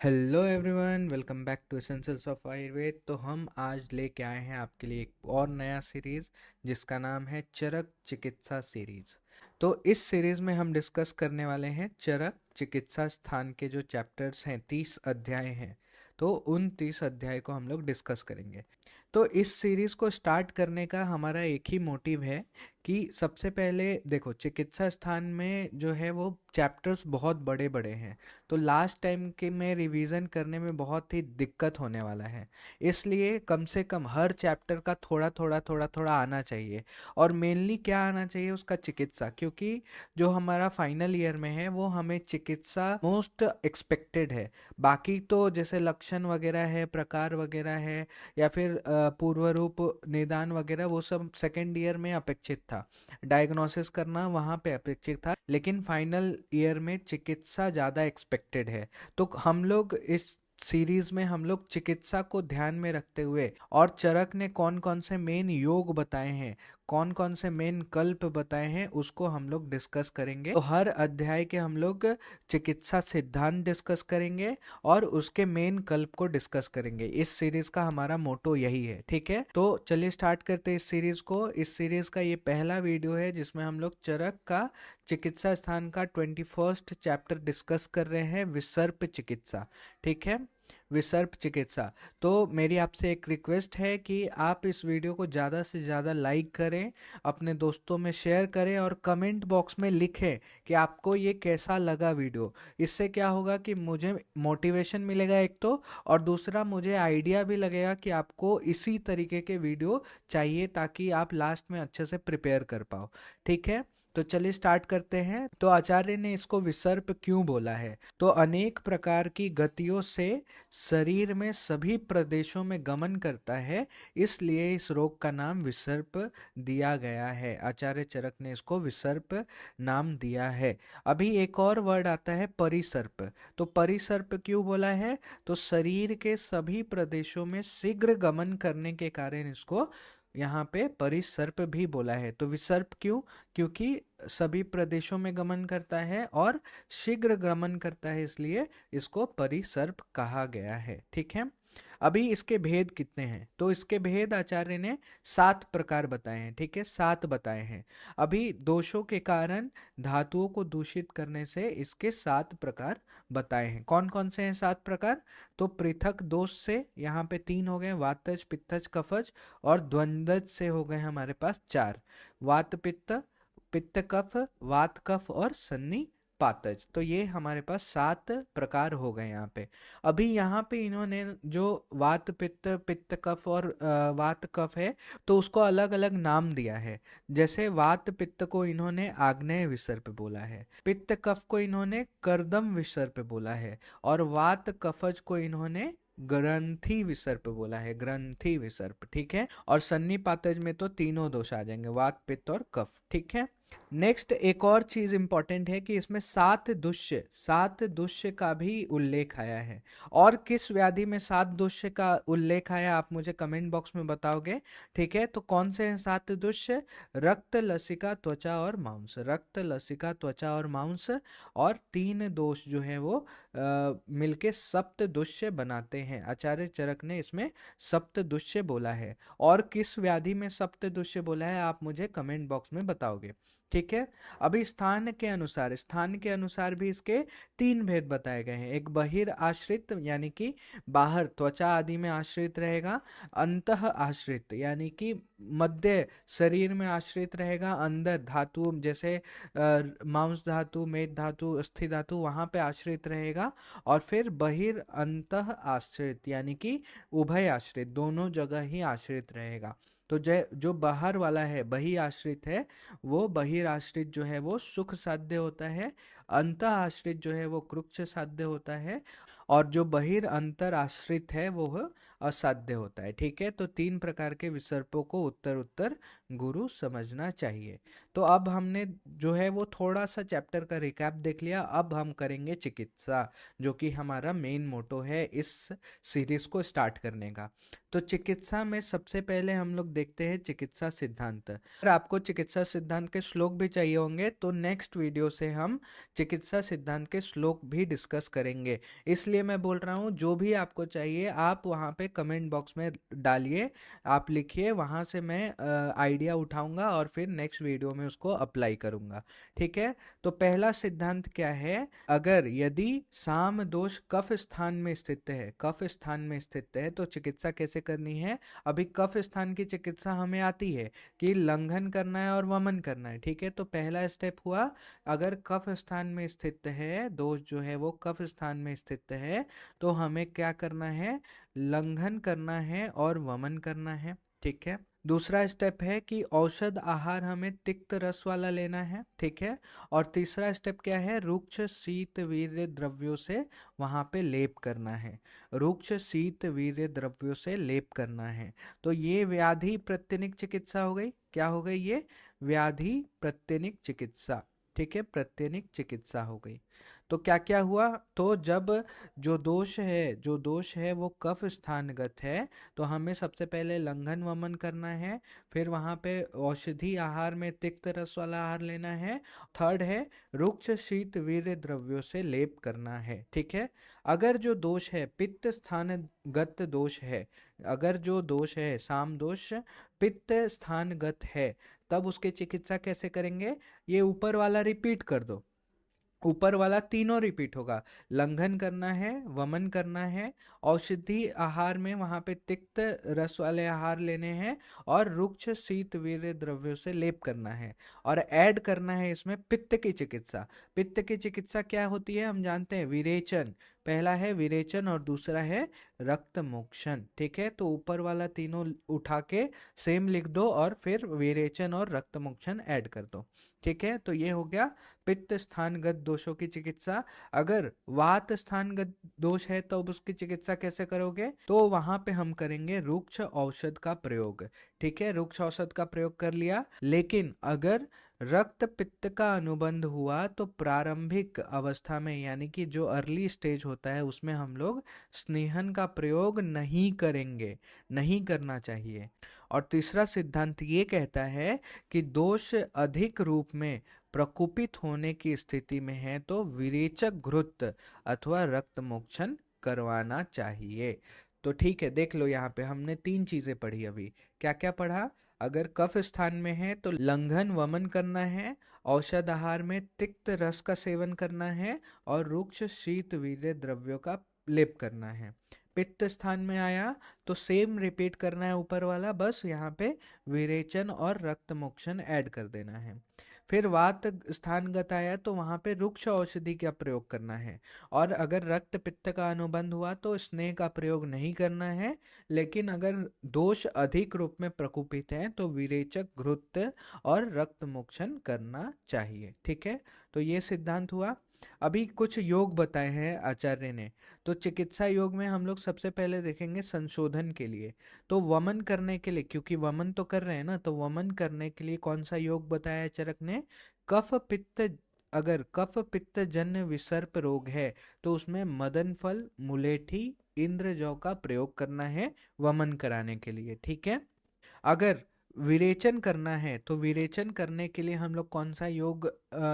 Hello everyone, welcome back to essentials of Ayurveda. तो हम आज लेके आए हैं आपके लिए एक और नया सीरीज जिसका नाम है चरक चिकित्सा सीरीज। तो इस सीरीज में हम डिस्कस करने वाले हैं चरक चिकित्सा स्थान के जो चैप्टर्स हैं, 30 अध्याय हैं। तो उन 30 अध्याय को हम लोग डिस्कस करेंगे। तो इस सीरीज को स्टार्ट करने का हमारा एक ही मोटिव है कि सबसे पहले देखो, चिकित्सा स्थान में जो है वो चैप्टर्स बहुत बड़े बड़े हैं। तो लास्ट टाइम के में रिवीजन करने में बहुत ही दिक्कत होने वाला है। इसलिए कम से कम हर चैप्टर का थोड़ा थोड़ा थोड़ा थोड़ा आना चाहिए। और मेनली क्या आना चाहिए, उसका चिकित्सा, क्योंकि जो हमारा फाइनल ईयर में है वो हमें चिकित्सा मोस्ट एक्सपेक्टेड है। बाकी तो जैसे लक्षण वगैरह है, प्रकार वगैरह है, या फिर पूर्व रूप निदान वगैरह, वो सब सेकेंड ईयर में अपेक्षित था। डायग्नोसिस करना वहाँ पे अपेक्षित था, लेकिन फाइनल ईयर में चिकित्सा ज़्यादा एक्सपेक्टेड है। तो हम लोग इस सीरीज में हम लोग चिकित्सा को ध्यान में रखते हुए, और चरक ने कौन कौन से मेन योग बताए हैं, कौन कौन से मेन कल्प बताए हैं, उसको हम लोग डिस्कस करेंगे। तो हर अध्याय के हम लोग चिकित्सा सिद्धांत डिस्कस करेंगे और उसके मेन कल्प को डिस्कस करेंगे। इस सीरीज का हमारा मोटो यही है, ठीक है। तो चलिए स्टार्ट करते हैं इस सीरीज को। इस सीरीज का ये पहला वीडियो है जिसमें हम लोग चरक का चिकित्सा स्थान का 21st चैप्टर डिस्कस कर रहे हैं, विसर्प चिकित्सा। ठीक है, विसर्प चिकित्सा। तो मेरी आपसे एक रिक्वेस्ट है कि आप इस वीडियो को ज़्यादा से ज़्यादा लाइक करें, अपने दोस्तों में शेयर करें और कमेंट बॉक्स में लिखें कि आपको ये कैसा लगा वीडियो। इससे क्या होगा कि मुझे मोटिवेशन मिलेगा एक तो, और दूसरा मुझे आइडिया भी लगेगा कि आपको इसी तरीके के वीडियो चाहिए ताकि आप लास्ट में अच्छे से प्रिपेयर कर पाओ। ठीक है, तो चलिए स्टार्ट करते हैं। तो आचार्य ने इसको विसर्प क्यों बोला है? तो अनेक प्रकार की गतियों से शरीर में सभी प्रदेशों में गमन करता है, इसलिए इस रोग का नाम विसर्प दिया गया है। आचार्य चरक ने इसको विसर्प नाम दिया है। अभी एक और वर्ड आता है परिसर्प। तो परिसर्प क्यों बोला है? तो शरीर के सभी प्रदेशों में शीघ्र गमन करने के कारण इसको यहाँ पे परिसर्प भी बोला है। तो विसर्प क्यों? क्योंकि सभी प्रदेशों में गमन करता है और शीघ्र गमन करता है, इसलिए इसको परिसर्प कहा गया है। ठीक है, अभी इसके भेद कितने हैं? तो इसके भेद आचार्य ने 7 प्रकार बताए हैं। ठीक है, 7 बताए हैं। अभी दोषों के कारण धातुओं को दूषित करने से इसके 7 प्रकार बताए हैं। कौन कौन से हैं 7 प्रकार? तो पृथक दोष से यहाँ पे 3 हो गए, वातज पित्तज कफज, और द्वंद्वज से हो गए हमारे पास 4, वात पित्त, पित्त कफ, वात कफ और सन्नी पातज। तो ये हमारे पास 7 प्रकार हो गए यहाँ पे। अभी यहाँ पे इन्होंने जो वात पित्त, पित्त कफ और वात कफ है, तो उसको अलग अलग नाम दिया है। जैसे वात पित्त को इन्होंने आग्नेय विसर्प बोला है, पित्त कफ को इन्होंने कर्दम विसर्प बोला है, और वात कफज को इन्होंने ग्रंथि विसर्प बोला है, ग्रंथि विसर्प। ठीक है, और सन्नी पातज में तो तीनों दोष आ जाएंगे, वात पित्त और कफ। ठीक है, नेक्स्ट एक और चीज इंपॉर्टेंट है कि इसमें 7 दुष्य का भी उल्लेख आया है। और किस व्याधि में 7 दुष्य का उल्लेख आया, आप मुझे कमेंट बॉक्स में बताओगे। ठीक है, तो कौन से हैं 7 दुष्य? रक्त, लसिका, त्वचा और मांस। रक्त, लसिका, त्वचा और मांस, और 3 दोष जो है वो मिलके सप्त दुष्य बनाते हैं। आचार्य चरक ने इसमें सप्त दुष्य बोला है। और किस व्याधि में सप्त दुष्य बोला है, आप मुझे कमेंट बॉक्स में बताओगे। ठीक है, अभी स्थान के अनुसार भी इसके 3 भेद बताए गए हैं। एक बहिर आश्रित, यानी कि बाहर त्वचा आदि में आश्रित रहेगा। अंतः आश्रित, यानी कि मध्य शरीर में आश्रित रहेगा। अंदर धातु जैसे मांस धातु, मेद धातु, अस्थि धातु, वहां पे आश्रित रहेगा। और फिर बहिर अंतः आश्रित, यानी कि उभय आश्रित, दोनों जगह ही आश्रित रहेगा। तो जो बाहर वाला है, बहि आश्रित है, वो बहिर आश्रित जो है वो सुख साध्य होता है। अंतः आश्रित जो है वो कृच्छ साध्य होता है। और जो बहिर अंतर आश्रित है वो असाध्य होता है। ठीक है, तो 3 प्रकार के विसर्पों को उत्तर उत्तर गुरु समझना चाहिए। तो अब हमने जो है वो थोड़ा सा चैप्टर का रिकैप देख लिया। अब हम करेंगे चिकित्सा, जो कि हमारा मेन मोटो है इस सीरीज को स्टार्ट करने का। तो चिकित्सा में सबसे पहले हम लोग देखते हैं चिकित्सा सिद्धांत। अगर आपको चिकित्सा सिद्धांत के श्लोक भी चाहिए होंगे तो नेक्स्ट वीडियो से हम चिकित्सा सिद्धांत के श्लोक भी डिस्कस करेंगे। इसलिए मैं बोल रहा हूँ जो भी आपको चाहिए आप वहाँ पे कमेंट बॉक्स में डालिए, आप लिखिए, वहाँ से मैं आइडिया उठाऊंगा और फिर नेक्स्ट वीडियो में उसको अप्लाई करूंगा। ठीक है, तो पहला सिद्धांत क्या है, अगर यदि साम दोष कफ स्थान में स्थित है, कफ स्थान में स्थित है तो चिकित्सा कैसे करनी है। अभी कफ स्थान की चिकित्सा हमें आती है कि लंघन करना है और वमन करना है। ठीक है, तो पहला स्टेप हुआ, अगर कफ स्थान में स्थित है, दोष जो है वो कफ स्थान में स्थित है, तो हमें क्या करना है, लंघन करना है और वमन करना है। ठीक है, दूसरा स्टेप है कि औषध आहार हमें तिक्त रस वाला लेना है। ठीक है, और तीसरा स्टेप क्या है, रुक्ष शीत वीर्य द्रव्यों से वहां पे लेप करना है, रुक्ष शीत वीर्य द्रव्यों से लेप करना है। तो ये व्याधि प्रत्यनिक चिकित्सा हो गई। क्या हो गई ये, व्याधि प्रत्यनिक चिकित्सा। ठीक है, प्रत्यनिक चिकित्सा हो गई। तो क्या क्या हुआ, तो जब जो दोष है वो कफ स्थानगत है तो हमें सबसे पहले लंघन वमन करना है, फिर वहाँ पे औषधि आहार में तिक्त रस वाला आहार लेना है, थर्ड है रुक्ष शीत वीर्य द्रव्यों से लेप करना है। ठीक है, अगर जो दोष है पित्त स्थानगत दोष है, अगर जो दोष है साम दोष पित्त स्थानगत है, तब उसकी चिकित्सा कैसे करेंगे, ये ऊपर वाला रिपीट कर दो, ऊपर वाला तीनों रिपीट होगा, लंघन करना है, वमन करना है, औषधि आहार में वहां पे तिक्त रस वाले आहार लेने हैं, और रुक्ष शीत वीर्य द्रव्यों से लेप करना है, और ऐड करना है इसमें पित्त की चिकित्सा। पित्त की चिकित्सा क्या होती है हम जानते हैं, विरेचन। पहला है विरेचन और दूसरा है रक्त मोक्षण। ठीक है, तो ऊपर वाला तीनों उठा के सेम लिख दो और फिर विरेचन और रक्त मोक्षण ऐड कर दो। ठीक है, तो ये हो गया पित्त स्थानगत दोषों की चिकित्सा। अगर वात स्थानगत दोष है तो उसकी चिकित्सा कैसे करोगे, तो वहां पे हम करेंगे रुक्ष औषध का प्रयोग। ठीक है, रुक्ष औषध का प्रयोग कर लिया। लेकिन अगर रक्त पित्त का अनुबंध हुआ तो प्रारंभिक अवस्था में, यानी कि जो अर्ली स्टेज होता है उसमें हम लोग स्नेहन का प्रयोग नहीं करेंगे, नहीं करना चाहिए। और तीसरा सिद्धांत ये कहता है कि दोष अधिक रूप में प्रकोपित होने की स्थिति में है तो विरेचक घृत अथवा रक्त मोक्षण करवाना चाहिए। तो ठीक है, देख लो यहाँ पे हमने तीन चीजें पढ़ी अभी। क्या क्या पढ़ा, अगर कफ स्थान में है तो लंघन वमन करना है, औषध आहार में तिक्त रस का सेवन करना है, और रुक्ष शीत वीर्य द्रव्यों का लेप करना है। पित्त स्थान में आया तो सेम रिपीट करना है ऊपर वाला, बस यहाँ पे विरेचन और रक्त मोक्षण ऐड कर देना है। फिर वात स्थानगत आया तो वहां पे रुक्ष औषधि का प्रयोग करना है, और अगर रक्त पित्त का अनुबंध हुआ तो स्नेह का प्रयोग नहीं करना है। लेकिन अगर दोष अधिक रूप में प्रकोपित है तो विरेचक घृत और रक्त मोक्षण करना चाहिए। ठीक है, तो ये सिद्धांत हुआ। अभी कुछ योग बताए हैं आचार्य ने। तो चिकित्सा योग में हम लोग सबसे पहले देखेंगे संशोधन के लिए। तो वमन करने के लिए, क्योंकि वमन तो कर रहे हैं ना, तो वमन करने के लिए कौन सा योग बताया है चरक ने, कफ पित्त। अगर कफ पित्त जन्य विसर्प रोग है तो उसमें मदन फल, मुलेठी, इंद्रजौ का प्रयोग करना है वमन कराने के लिए। ठीक है, अगर विरेचन करना है तो विरेचन करने के लिए हम लोग कौन सा योग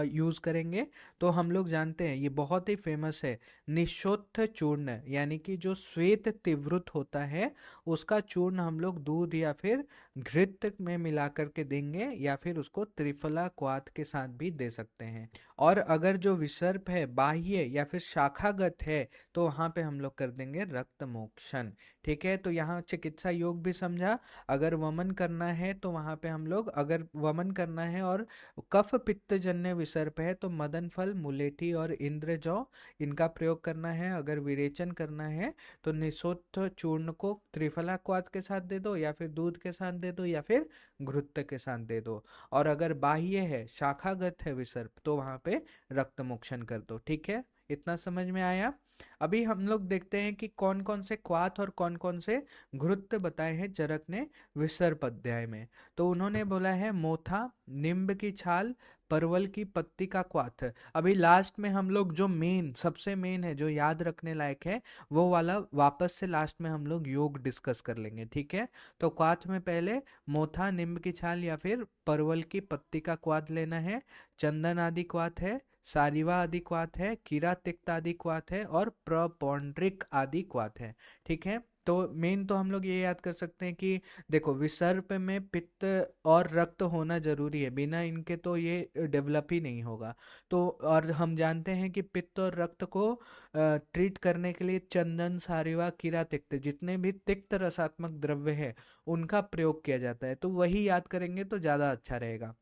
यूज करेंगे, तो हम लोग जानते हैं ये बहुत ही फेमस है, निशोत्थ चूर्ण, यानी कि जो श्वेत तिव्रत होता है उसका चूर्ण हम लोग दूध या फिर घृत में मिला करके देंगे, या फिर उसको त्रिफला क्वाथ के साथ भी दे सकते हैं। और अगर जो विसर्प है बाह्य या फिर शाखागत है तो वहां पे हम लोग कर देंगे रक्त मोक्षण। ठीक है, तो यहाँ चिकित्सा योग भी समझा। अगर वमन करना है तो वहां पे हम लोग, अगर वमन करना है और कफ पित्त जन्य विसर्प है तो मदन फल, मुलेठी और इंद्रजौ, इनका प्रयोग करना है। अगर विरेचन करना है तो निशोत्थ चूर्ण को त्रिफला क्वाथ के साथ दे दो, या फिर दूध के साथ दे दो, या फिर घृत के साथ दे दो। और अगर बाह्य है, शाखागत है विसर्प, तो वहां पे रक्त मोक्षण कर दो। ठीक है, इतना समझ में आया। अभी हम लोग देखते हैं कि कौन कौन से क्वाथ और कौन कौन से घृत बताए हैं चरक ने विसर्प अध्याय में। तो उन्होंने बोला है मोथा, नींब की छाल, परवल की पत्ती का क्वाथ। अभी लास्ट में हम लोग जो मेन सबसे मेन है जो याद रखने लायक है वो वाला वापस से लास्ट में हम लोग योग डिस्कस कर लेंगे, ठीक है। तो क्वाथ में पहले मोथा, नींब की छाल या फिर परवल की पत्ती का क्वाथ लेना है। चंदन आदि क्वाथ है, सारिवा आदि क्वाथ है, कीरा तिक्त आदि क्वाथ है और प्रपौंड्रिक आदि क्वाथ है, ठीक है। तो मेन तो हम लोग ये याद कर सकते हैं कि देखो विसर्प में पित्त और रक्त होना जरूरी है, बिना इनके तो ये डेवलप ही नहीं होगा। तो और हम जानते हैं कि पित्त और रक्त को ट्रीट करने के लिए चंदन, सारिवा, कीरा तिक्त जितने भी तिक्त रसात्मक द्रव्य है उनका प्रयोग किया जाता है, तो वही याद करेंगे तो ज़्यादा अच्छा रहेगा।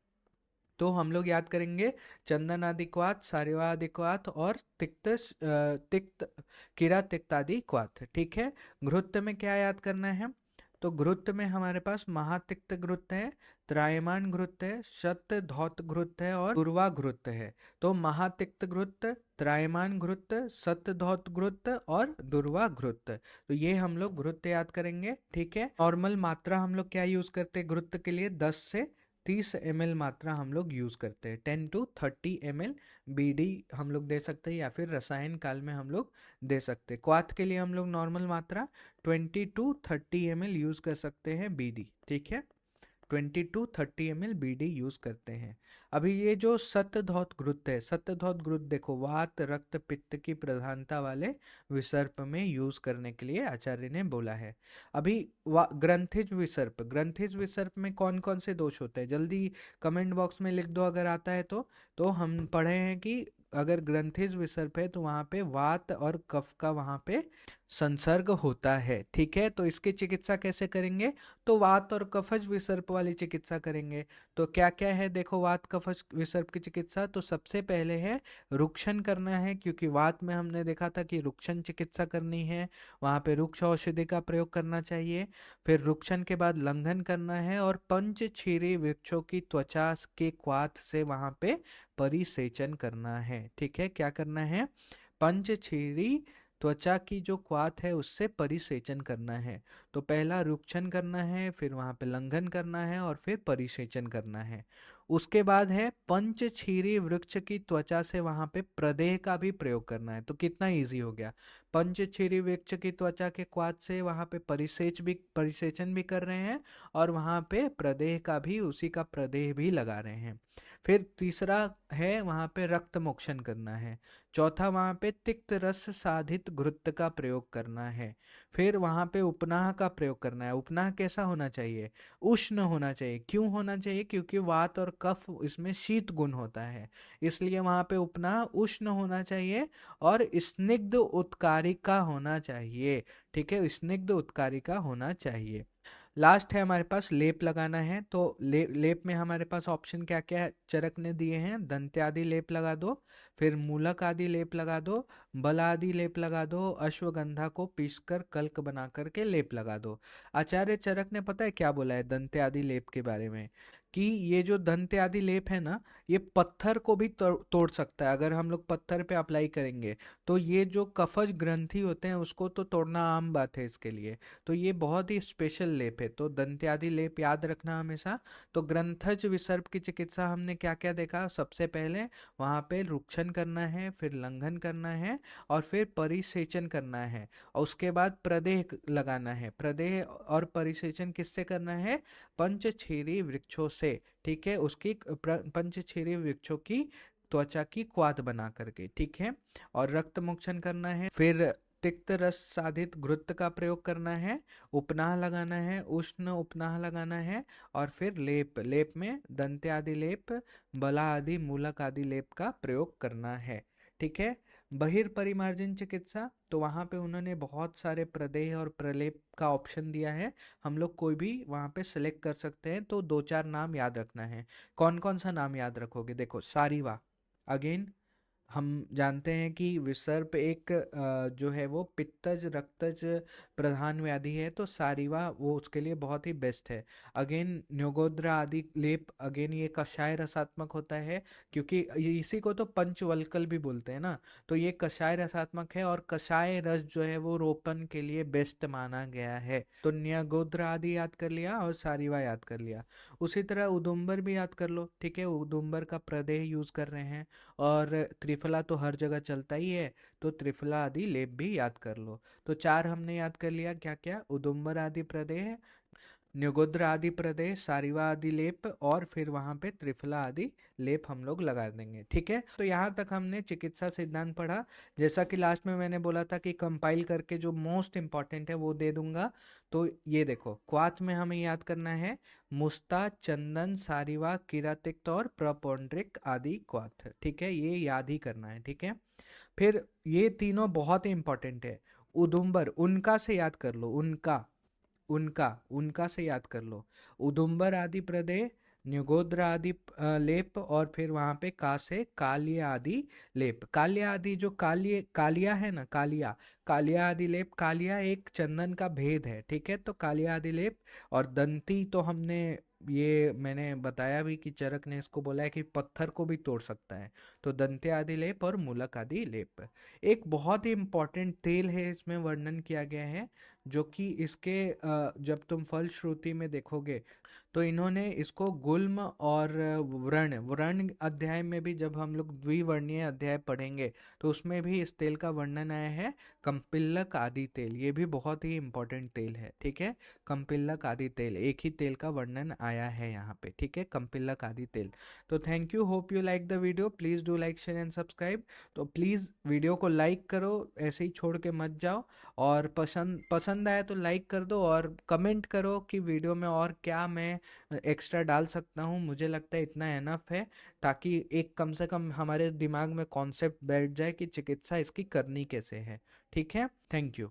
तो हम लोग याद करेंगे चंदन आदि क्वाथ, सारिवा आदि क्वाथ और तिक्त कीरा तिक्त आदि क्वाथ, ठीक है। घृत में क्या याद करना है? तो घृत में हमारे पास महातिक्त घृत है, त्रायमान घृत है, शत धौत घृत है और दुर्वा घृत है। तो महातिक्त घृत, त्रायमान घृत, सत धौत घृत और दुर्वा घृत, तो ये हम लोग घृत याद करेंगे, ठीक है। नॉर्मल मात्रा हम लोग क्या यूज करते हैं घृत के लिए? 10 से 30 ml मात्रा हम लोग यूज करते हैं। 10 to 30 ml बीडी हम लोग दे सकते हैं या फिर रसायन काल में हम लोग दे सकते हैं। क्वाथ के लिए हम लोग नॉर्मल मात्रा 20 to 30 ml यूज कर सकते हैं बीडी, ठीक है। 20 to 30 ml बीडी यूज करते हैं। अभी ये जो सतधौत घृत है, सतधौत घृत देखो वात, रक्त, पित्त की प्रधानता वाले विसर्प में यूज करने के लिए आचार्य ने बोला है। अभी ग्रंथिज विसर्प, ग्रंथिज विसर्प में कौन कौन से दोष होते हैं जल्दी कमेंट बॉक्स में लिख दो अगर आता है तो हम पढ़े हैं कि अगर ग्रंथिज विसर्प है तो वहां पे वात और कफ का वहां पे संसर्ग होता है, ठीक है। तो इसकी चिकित्सा कैसे करेंगे? तो वात और कफज विसर्प वाली चिकित्सा करेंगे। तो क्या क्या है देखो वात कफज विसर्प की चिकित्सा? तो सबसे पहले है रुक्षण करना है, क्योंकि वात में हमने देखा था कि रुक्षण चिकित्सा करनी है, वहां पे रुक्ष औषधि का प्रयोग करना चाहिए। फिर रुक्षण के बाद लंघन करना है और पंचछीरी वृक्षों की त्वचा के क्वाथ से वहां पे परिसेचन करना है, ठीक है। क्या करना है? पंचछीरी त्वचा की जो क्वाथ है उससे परिसेचन करना है। तो पहला रुक्षण करना है, फिर वहां पे लंघन करना है और फिर परिसेचन करना है। उसके बाद है पंचछीरी वृक्ष की त्वचा से वहां पे प्रदेह का भी प्रयोग करना है। तो कितना इजी हो गया, पंचछीरी वृक्ष की त्वचा के क्वाथ से वहां पे परिसेचन भी कर रहे हैं और वहां पे प्रदेह का भी, उसी का प्रदेह भी लगा रहे हैं। फिर तीसरा है वहां पे रक्त मोक्षण करना है। चौथा वहां पे तिक्त रस साधित घृत का प्रयोग करना है। फिर वहां पे उपनाह का प्रयोग करना है। उपनाह कैसा होना चाहिए? उष्ण होना चाहिए। क्यों होना चाहिए? क्योंकि वात और कफ इसमें शीत गुण होता है, इसलिए वहां पे उपनाह उष्ण होना चाहिए और स्निग्ध उत्कारिका होना चाहिए, ठीक है। स्निग्ध उत्कारिका होना चाहिए। लास्ट है हमारे पास लेप लगाना है। तो लेप में हमारे पास ऑप्शन क्या क्या है चरक ने दिए हैं? दंत्यादि लेप लगा दो, फिर मूलक आदि लेप लगा दो, बल आदि लेप लगा दो, अश्वगंधा को पीसकर कल्क बना करके लेप लगा दो। आचार्य चरक ने पता है क्या बोला है दंत्यादि लेप के बारे में? कि ये जो दंत्यादि लेप है ना, ये पत्थर को भी तोड़ सकता है। अगर हम लोग पत्थर पे अप्लाई करेंगे तो ये जो कफज ग्रंथि होते हैं उसको तो तोड़ना आम बात है इसके लिए। तो ये बहुत ही स्पेशल लेप है, तो दंत्यादि लेप याद रखना हमेशा। तो ग्रंथज विसर्प की चिकित्सा हमने क्या क्या देखा? सबसे पहले वहां पे रुक्षण करना है, फिर लंघन करना है और फिर परिसेचन करना है और उसके बाद प्रदेह लगाना है। प्रदेह और परिसेचन किससे करना है? पंचछेरी वृक्षों से, ठीक है। उसकी पंचछेरी वृक्षों की त्वचा की क्वाथ बना करके, ठीक है। और रक्त मोक्षण करना है, फिर तिक्त रस साधित घृत का प्रयोग करना है, उपनाह लगाना है, उष्ण उपनाह लगाना है और फिर लेप, लेप में दंत्य आदि लेप, बला आदि, मूलक आदि लेप का प्रयोग करना है, ठीक है। बहिर्परिमार्जन चिकित्सा, तो वहां पे उन्होंने बहुत सारे प्रदेह और प्रलेप का ऑप्शन दिया है, हम लोग कोई भी वहां पे सिलेक्ट कर सकते हैं। तो दो चार नाम याद रखना है। कौन कौन सा नाम याद रखोगे? देखो सारीवा, अगेन हम जानते हैं कि विसर्प एक जो है वो पित्तज रक्तज प्रधान व्याधि है, तो सारीवा वो उसके लिए बहुत ही बेस्ट है। अगेन न्योगोद्रा आदि लेप, अगेन ये कषाय रसात्मक होता है, क्योंकि इसी को तो पंचवल्कल भी बोलते हैं ना, तो ये कषाय रसात्मक है और कषाय रस जो है वो रोपण के लिए बेस्ट माना गया है। तो न्योगोद्रा आदि याद कर लिया और सारीवा याद कर लिया। उसी तरह उदुम्बर भी याद कर लो, ठीक है, उदुम्बर का प्रदेह यूज कर रहे हैं। और त्रिफला तो हर जगह चलता ही है, तो त्रिफला आदि लेप भी याद कर लो। तो चार हमने याद कर लिया, क्या क्या, उदुम्बर आदि प्रदेह, न्योगोद्र आदि प्रदेश, सारीवा आदि लेप, और फिर वहां पे त्रिफला आदि लेप हम लोग लगा देंगे। ठीक है, तो यहाँ तक हमने चिकित्सा सिद्धांत पढ़ा। जैसा कि लास्ट में मैंने बोला था कि कंपाइल करके जो मोस्ट इंपॉर्टेंट है वो दे दूंगा। तो ये देखो, क्वाथ में हमें याद करना है मुस्ता, चंदन, सारीवा, किरातिक्त और प्रपौंड्रिक आदि क्वाथ। ठीक है, ये याद ही करना है। ठीक है, फिर ये तीनों बहुत ही इंपॉर्टेंट है। उदुम्बर, उनका से याद कर लो, उनका उनका उनका से याद कर लो। उदुम्बर आदि प्रदेय, न्योगोद्र आदि लेप, और फिर वहां पे का से कालिया आदि लेप। कालिया आदि जो कालिया है ना, कालिया, कालिया आदि लेप, कालिया एक चंदन का भेद है। ठीक है, तो कालिया आदि लेप। और दंती तो हमने, ये मैंने बताया भी कि चरक ने इसको बोला है कि पत्थर को भी तोड़ सकता है। तो दंते आदि लेप और मूलक आदि लेप। एक बहुत ही इंपॉर्टेंट तेल है, इसमें वर्णन किया गया है, जो कि इसके जब तुम फलश्रुति में देखोगे तो इन्होंने इसको गुल्म और व्रण व्रण अध्याय में भी, जब हम लोग द्विवर्णीय अध्याय पढ़ेंगे तो उसमें भी इस तेल का वर्णन आया है। कंपिल्लक आदि तेल, ये भी बहुत ही इंपॉर्टेंट तेल है। ठीक है, कंपिल्लक आदि तेल, एक ही तेल का वर्णन आया है यहाँ पे। ठीक है, कंपिल्लक आदि तेल। तो thank you, hope you like the video, please do like share and subscribe. तो प्लीज वीडियो को लाइक करो, ऐसे ही छोड़ के मत जाओ। और पसंद आया तो लाइक कर दो, और कमेंट करो कि वीडियो में और क्या मैं एक्स्ट्रा डाल सकता हूँ। मुझे लगता है इतना एनफ है, ताकि एक कम से कम हमारे दिमाग में कॉन्सेप्ट बैठ जाए कि चिकित्सा इसकी करनी कैसे है। ठीक है, थैंक यू।